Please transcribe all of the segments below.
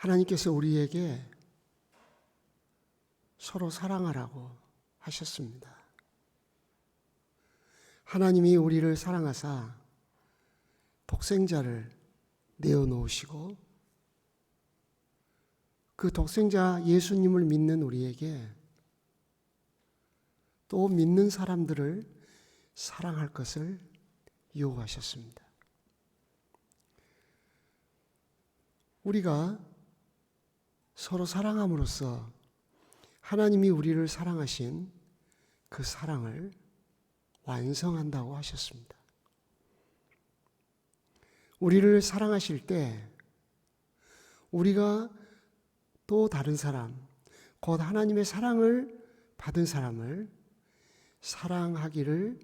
하나님께서 우리에게 서로 사랑하라고 하셨습니다. 하나님이 우리를 사랑하사 독생자를 내어놓으시고 그 독생자 예수님을 믿는 우리에게 또 믿는 사람들을 사랑할 것을 요구하셨습니다. 우리가 서로 사랑함으로써 하나님이 우리를 사랑하신 그 사랑을 완성한다고 하셨습니다. 우리를 사랑하실 때 우리가 또 다른 사람, 곧 하나님의 사랑을 받은 사람을 사랑하기를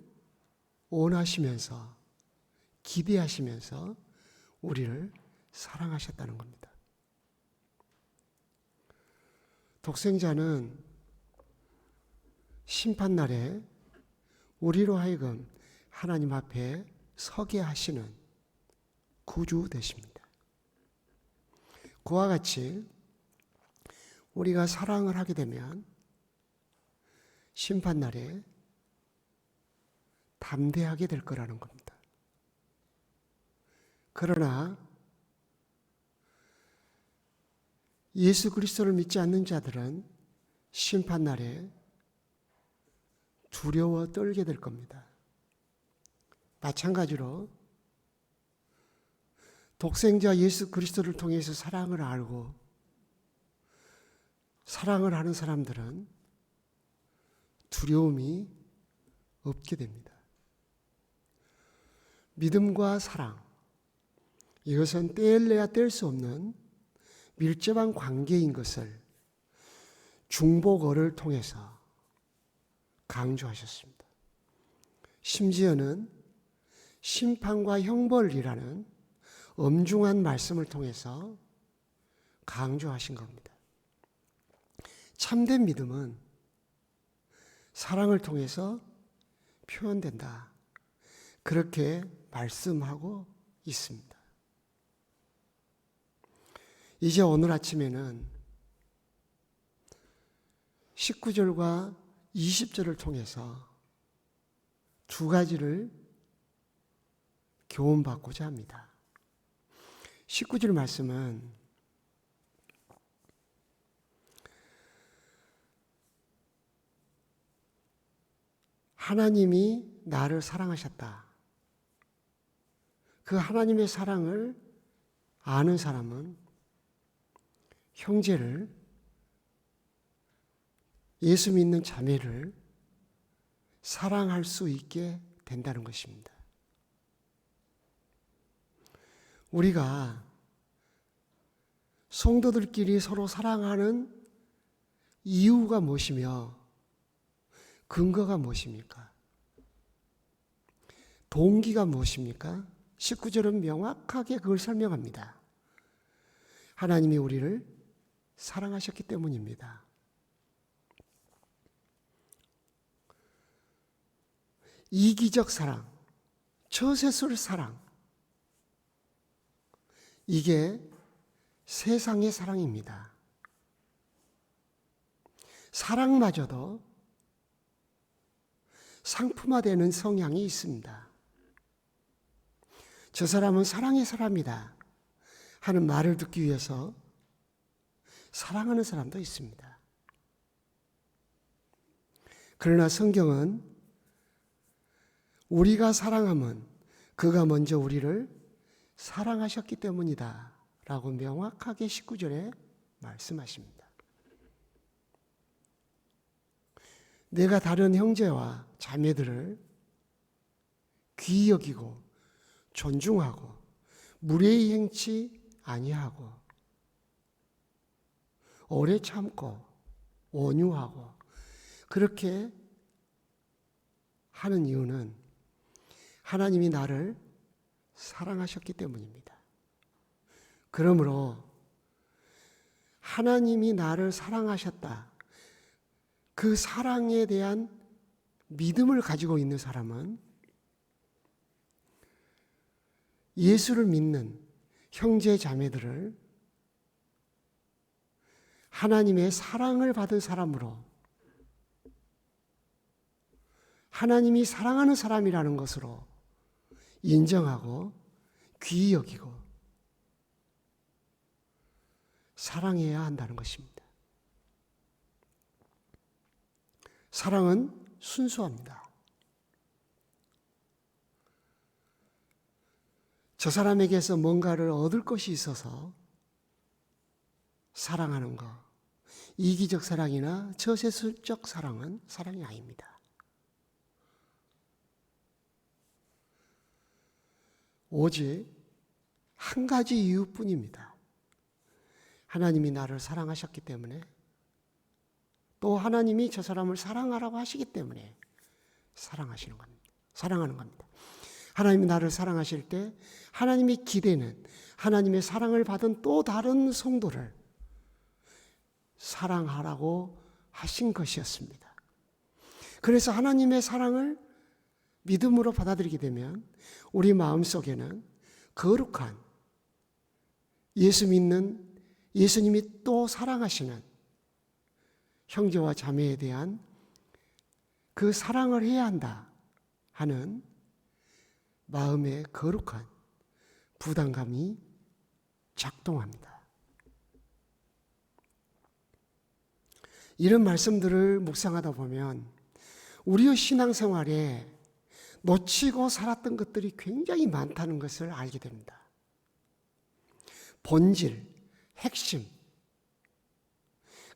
원하시면서 기대하시면서 우리를 사랑하셨다는 겁니다. 독생자는 심판날에 우리로 하여금 하나님 앞에 서게 하시는 구주 되십니다. 그와 같이 우리가 사랑을 하게 되면 심판날에 담대하게 될 거라는 겁니다. 그러나 예수 그리스도를 믿지 않는 자들은 심판날에 두려워 떨게 될 겁니다. 마찬가지로 독생자 예수 그리스도를 통해서 사랑을 알고 사랑을 하는 사람들은 두려움이 없게 됩니다. 믿음과 사랑, 이것은 떼려야 뗄 수 없는 밀접한 관계인 것을 중보거를 통해서 강조하셨습니다. 심지어는 심판과 형벌이라는 엄중한 말씀을 통해서 강조하신 겁니다. 참된 믿음은 사랑을 통해서 표현된다. 그렇게 말씀하고 있습니다. 이제 오늘 아침에는 19절과 20절을 통해서 두 가지를 교훈받고자 합니다. 19절 말씀은 하나님이 나를 사랑하셨다. 그 하나님의 사랑을 아는 사람은 형제를, 예수 믿는 자매를 사랑할 수 있게 된다는 것입니다. 우리가 성도들끼리 서로 사랑하는 이유가 무엇이며 근거가 무엇입니까? 동기가 무엇입니까? 19절은 명확하게 그걸 설명합니다. 하나님이 우리를 사랑하셨기 때문입니다. 이기적 사랑, 처세술 사랑, 이게 세상의 사랑입니다. 사랑마저도 상품화되는 성향이 있습니다. 저 사람은 사랑의 사람이다 하는 말을 듣기 위해서 사랑하는 사람도 있습니다. 그러나 성경은 우리가 사랑함은 그가 먼저 우리를 사랑하셨기 때문이다 라고 명확하게 19절에 말씀하십니다. 내가 다른 형제와 자매들을 귀히 여기고 존중하고 무례히 행치 아니하고 오래 참고 온유하고 그렇게 하는 이유는 하나님이 나를 사랑하셨기 때문입니다. 그러므로 하나님이 나를 사랑하셨다. 그 사랑에 대한 믿음을 가지고 있는 사람은 예수를 믿는 형제 자매들을 하나님의 사랑을 받은 사람으로 하나님이 사랑하는 사람이라는 것으로 인정하고 귀히 여기고 사랑해야 한다는 것입니다. 사랑은 순수합니다. 저 사람에게서 뭔가를 얻을 것이 있어서 사랑하는 것, 이기적 사랑이나 저세술적 사랑은 사랑이 아닙니다. 오직 한 가지 이유뿐입니다. 하나님이 나를 사랑하셨기 때문에, 또 하나님이 저 사람을 사랑하라고 하시기 때문에 사랑하시는 겁니다. 사랑하는 겁니다. 하나님이 나를 사랑하실 때 하나님이 기대는 하나님의 사랑을 받은 또 다른 성도를 사랑하라고 하신 것이었습니다. 그래서 하나님의 사랑을 믿음으로 받아들이게 되면 우리 마음속에는 거룩한 예수 믿는 예수님이 또 사랑하시는 형제와 자매에 대한 그 사랑을 해야 한다 하는 마음의 거룩한 부담감이 작동합니다. 이런 말씀들을 묵상하다 보면 우리의 신앙생활에 놓치고 살았던 것들이 굉장히 많다는 것을 알게 됩니다. 본질, 핵심,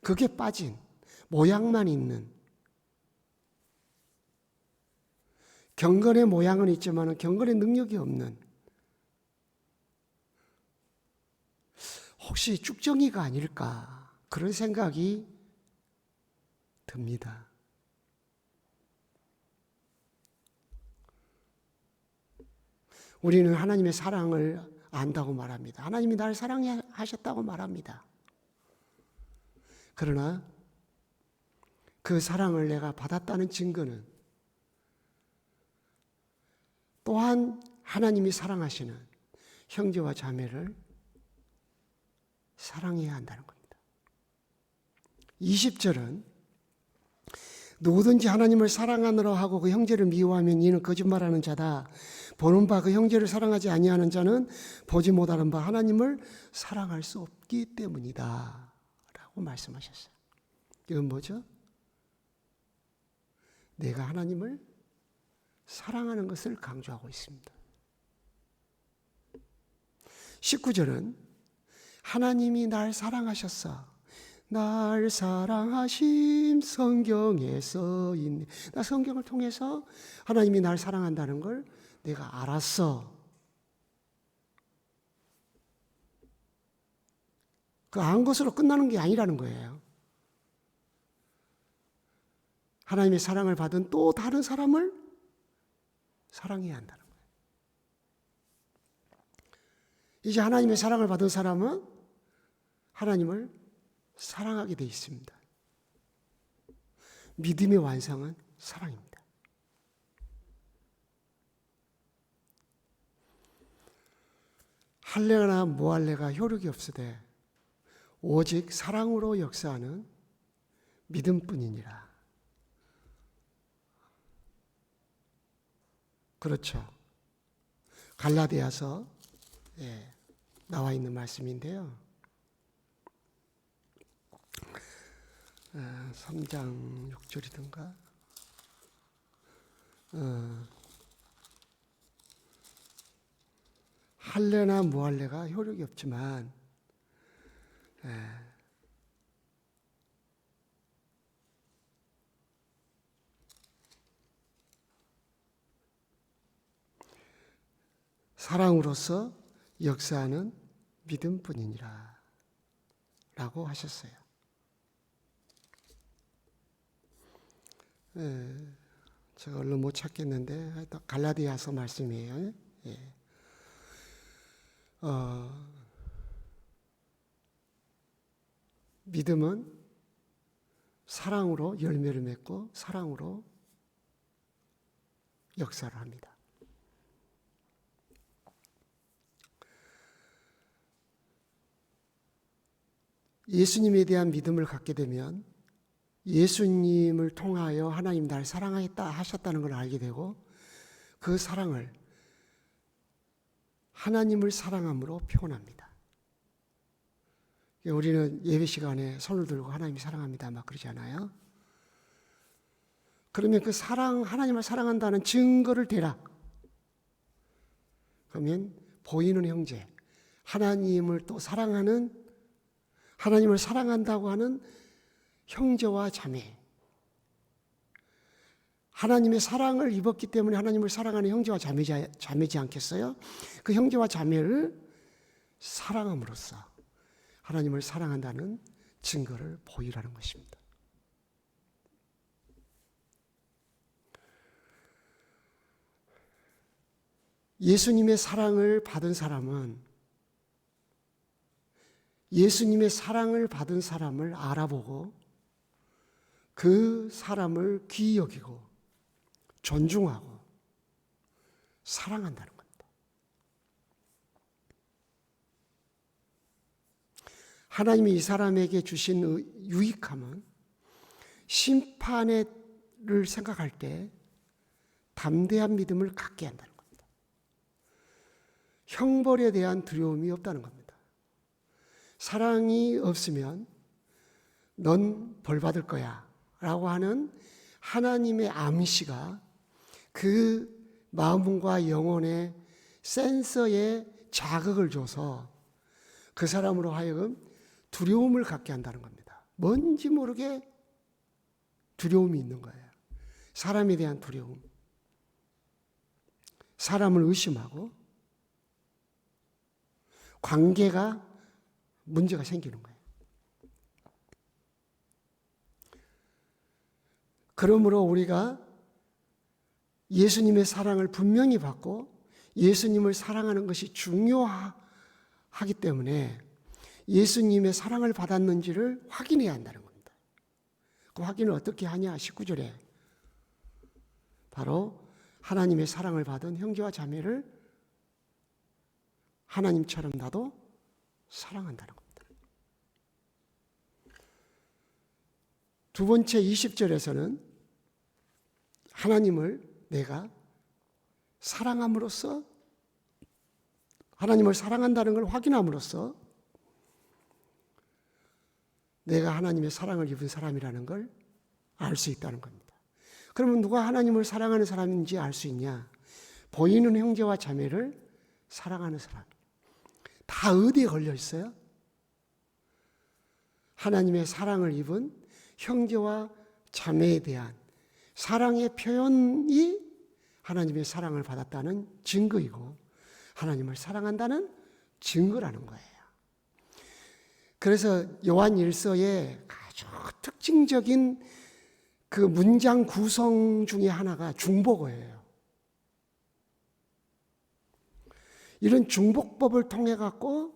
그게 빠진, 모양만 있는, 경건의 모양은 있지만 경건의 능력이 없는, 혹시 쭉정이가 아닐까 그런 생각이 듭니다. 우리는 하나님의 사랑을 안다고 말합니다. 하나님이 나를 사랑하셨다고 말합니다. 그러나 그 사랑을 내가 받았다는 증거는 또한 하나님이 사랑하시는 형제와 자매를 사랑해야 한다는 겁니다. 20절은 누구든지 하나님을 사랑하느라 하고 그 형제를 미워하면 이는 거짓말하는 자다. 보는 바 그 형제를 사랑하지 아니하는 자는 보지 못하는 바 하나님을 사랑할 수 없기 때문이다 라고 말씀하셨어요. 이건 뭐죠? 내가 하나님을 사랑하는 것을 강조하고 있습니다. 19절은 하나님이 날 사랑하셨어. 날 사랑하심 성경에 써 있네. 나 성경을 통해서 하나님이 날 사랑한다는 걸 내가 알았어. 그 안 것으로 끝나는 게 아니라는 거예요. 하나님의 사랑을 받은 또 다른 사람을 사랑해야 한다는 거예요. 이제 하나님의 사랑을 받은 사람은 하나님을 사랑하게 되어 있습니다. 믿음의 완성은 사랑입니다. 할례나 무할례가 효력이 없으되 오직 사랑으로 역사하는 믿음뿐이니라. 그렇죠. 갈라디아서 나와 있는 말씀인데요. 3장 6절이든가 할례나 무할례가 효력이 없지만 사랑으로서 역사하는 믿음뿐이니라 라고 하셨어요. 제가 얼른 못 찾겠는데 갈라디아서 말씀이에요. 믿음은 사랑으로 열매를 맺고 사랑으로 역사를 합니다. 예수님에 대한 믿음을 갖게 되면 예수님을 통하여 하나님 날 사랑하겠다 하셨다는 걸 알게 되고 그 사랑을 하나님을 사랑함으로 표현합니다. 우리는 예배 시간에 손을 들고 하나님 사랑합니다 막 그러잖아요. 그러면 그 사랑, 하나님을 사랑한다는 증거를 대라. 그러면 보이는 형제, 하나님을 또 사랑하는, 하나님을 사랑한다고 하는 형제와 자매, 하나님의 사랑을 입었기 때문에 하나님을 사랑하는 형제와 자매지 않겠어요? 그 형제와 자매를 사랑함으로써 하나님을 사랑한다는 증거를 보이라는 것입니다. 예수님의 사랑을 받은 사람은 예수님의 사랑을 받은 사람을 알아보고 그 사람을 귀히 여기고 존중하고 사랑한다는 겁니다. 하나님이 이 사람에게 주신 유익함은 심판을 생각할 때 담대한 믿음을 갖게 한다는 겁니다. 형벌에 대한 두려움이 없다는 겁니다. 사랑이 없으면 넌 벌 받을 거야 라고 하는 하나님의 암시가 그 마음과 영혼의 센서에 자극을 줘서 그 사람으로 하여금 두려움을 갖게 한다는 겁니다. 뭔지 모르게 두려움이 있는 거예요. 사람에 대한 두려움. 사람을 의심하고 관계가 문제가 생기는 거예요. 그러므로 우리가 예수님의 사랑을 분명히 받고 예수님을 사랑하는 것이 중요하기 때문에 예수님의 사랑을 받았는지를 확인해야 한다는 겁니다. 그 확인을 어떻게 하냐? 19절에 바로 하나님의 사랑을 받은 형제와 자매를 하나님처럼 나도 사랑한다는 겁니다. 두 번째 20절에서는 하나님을 내가 사랑함으로써 하나님을 사랑한다는 걸 확인함으로써 내가 하나님의 사랑을 입은 사람이라는 걸 알 수 있다는 겁니다. 그러면 누가 하나님을 사랑하는 사람인지 알 수 있냐? 보이는 형제와 자매를 사랑하는 사람. 다 어디에 걸려 있어요? 하나님의 사랑을 입은 형제와 자매에 대한 사랑의 표현이 하나님의 사랑을 받았다는 증거이고 하나님을 사랑한다는 증거라는 거예요. 그래서 요한 1서의 아주 특징적인 그 문장 구성 중에 하나가 중복어예요. 이런 중복법을 통해 갖고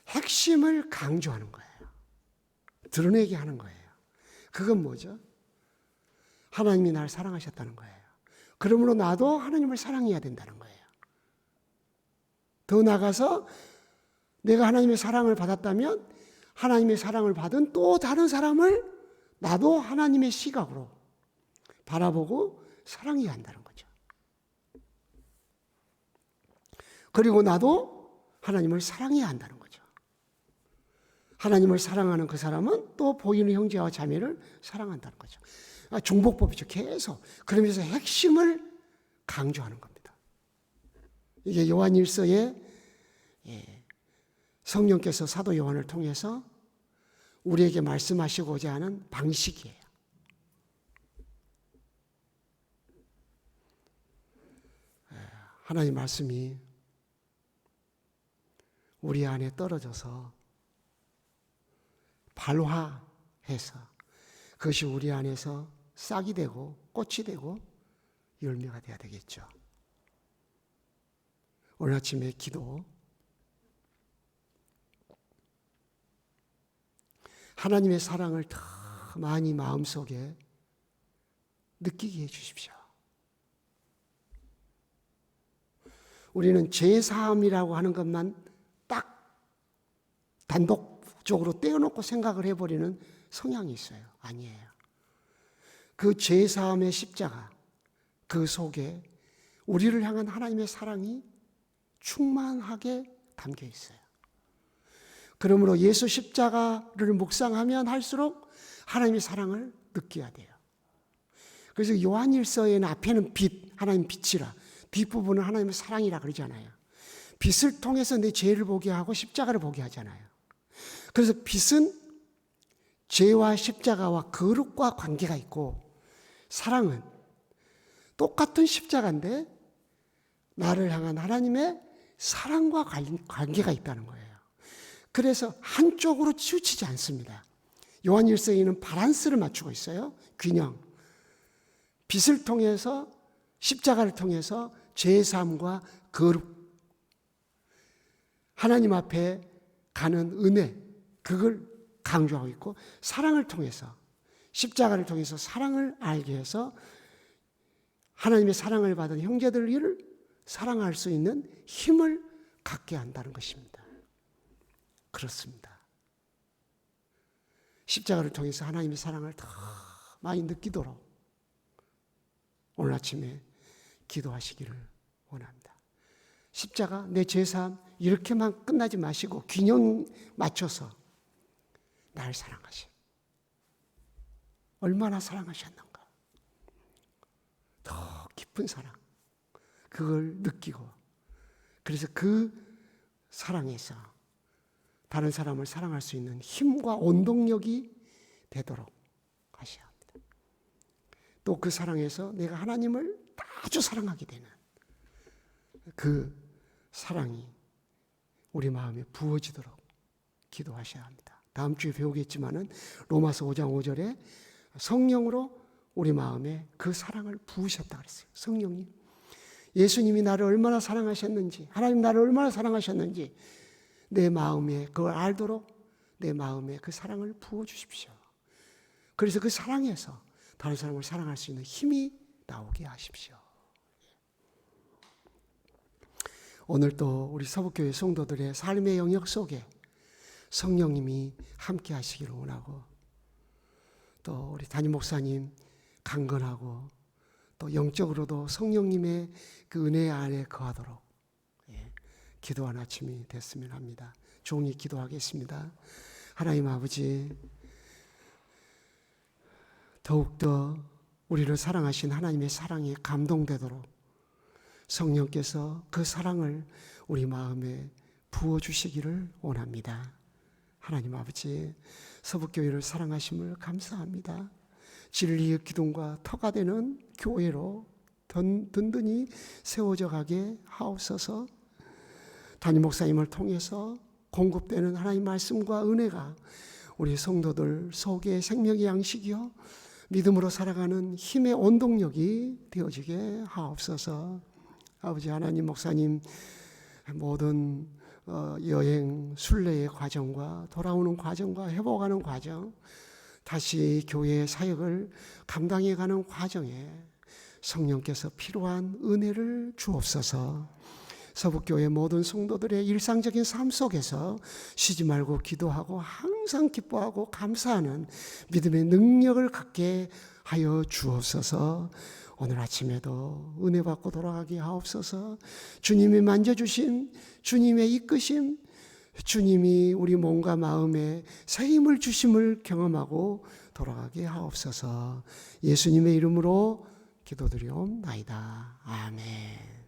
핵심을 강조하는 거예요. 드러내게 하는 거예요. 그건 뭐죠? 하나님이 날 사랑하셨다는 거예요. 그러므로 나도 하나님을 사랑해야 된다는 거예요. 더 나아가서 내가 하나님의 사랑을 받았다면 하나님의 사랑을 받은 또 다른 사람을 나도 하나님의 시각으로 바라보고 사랑해야 한다는 거죠. 그리고 나도 하나님을 사랑해야 한다는 거죠. 하나님을 사랑하는 그 사람은 또 보이는 형제와 자매를 사랑한다는 거죠. 중복법이죠. 계속. 그러면서 핵심을 강조하는 겁니다. 이게 요한 1서에 성령께서 사도 요한을 통해서 우리에게 말씀하시고자 하는 방식이에요. 하나님 말씀이 우리 안에 떨어져서 발화해서 그것이 우리 안에서 싹이 되고 꽃이 되고 열매가 돼야 되겠죠. 오늘 아침에 기도 하나님의 사랑을 더 많이 마음속에 느끼게 해주십시오. 우리는 죄사함이라고 하는 것만 딱 단독 쪽으로 떼어놓고 생각을 해버리는 성향이 있어요. 아니에요. 그 죄사함의 십자가, 그 속에 우리를 향한 하나님의 사랑이 충만하게 담겨 있어요. 그러므로 예수 십자가를 묵상하면 할수록 하나님의 사랑을 느껴야 돼요. 그래서 요한일서에는 앞에는 빛, 하나님 빛이라, 뒷부분은 하나님의 사랑이라 그러잖아요. 빛을 통해서 내 죄를 보게 하고 십자가를 보게 하잖아요. 그래서 빛은 죄와 십자가와 거룩과 관계가 있고, 사랑은 똑같은 십자가인데 나를 향한 하나님의 사랑과 관계가 있다는 거예요. 그래서 한쪽으로 치우치지 않습니다. 요한일서에는 밸런스를 맞추고 있어요. 균형. 빛을 통해서, 십자가를 통해서 죄의 삶과 거룩, 하나님 앞에 가는 은혜, 그걸 강조하고 있고, 사랑을 통해서, 십자가를 통해서 사랑을 알게 해서 하나님의 사랑을 받은 형제들을 사랑할 수 있는 힘을 갖게 한다는 것입니다. 그렇습니다. 십자가를 통해서 하나님의 사랑을 더 많이 느끼도록 오늘 아침에 기도하시기를 원합니다. 십자가, 내 죄사함 이렇게만 끝나지 마시고 균형 맞춰서 날 사랑하시. 얼마나 사랑하셨는가. 더 깊은 사랑. 그걸 느끼고, 그래서 그 사랑에서 다른 사람을 사랑할 수 있는 힘과 원동력이 되도록 하셔야 합니다. 또 그 사랑에서 내가 하나님을 아주 사랑하게 되는 그 사랑이 우리 마음에 부어지도록 기도하셔야 합니다. 다음 주에 배우겠지만은 로마서 5장 5절에 성령으로 우리 마음에 그 사랑을 부으셨다 그랬어요. 성령님. 예수님이 나를 얼마나 사랑하셨는지, 하나님 나를 얼마나 사랑하셨는지 내 마음에 그걸 알도록 내 마음에 그 사랑을 부어주십시오. 그래서 그 사랑에서 다른 사람을 사랑할 수 있는 힘이 나오게 하십시오. 오늘 또 우리 서북교회 성도들의 삶의 영역 속에 성령님이 함께 하시기를 원하고, 또 우리 담임 목사님 강건하고 또 영적으로도 성령님의 그 은혜 안에 거하도록 기도한 아침이 됐으면 합니다. 종이 기도하겠습니다. 하나님 아버지, 더욱더 우리를 사랑하신 하나님의 사랑에 감동되도록 성령께서 그 사랑을 우리 마음에 부어주시기를 원합니다. 하나님 아버지, 서북교회를 사랑하심을 감사합니다. 진리의 기둥과 터가 되는 교회로 든든히 세워져 가게 하옵소서. 담임 목사님을 통해서 공급되는 하나님 말씀과 은혜가 우리 성도들 속에 생명의 양식이요 믿음으로 살아가는 힘의 원동력이 되어지게 하옵소서. 아버지 하나님, 목사님 모든 여행 순례의 과정과 돌아오는 과정과 회복하는 과정, 다시 교회의 사역을 감당해가는 과정에 성령께서 필요한 은혜를 주옵소서. 서북교회 모든 성도들의 일상적인 삶 속에서 쉬지 말고 기도하고 항상 기뻐하고 감사하는 믿음의 능력을 갖게 하여 주옵소서. 오늘 아침에도 은혜 받고 돌아가게 하옵소서. 주님이 만져주신 주님의 이끄심, 주님이 우리 몸과 마음에 새 힘을 주심을 경험하고 돌아가게 하옵소서. 예수님의 이름으로 기도드리옵나이다. 아멘.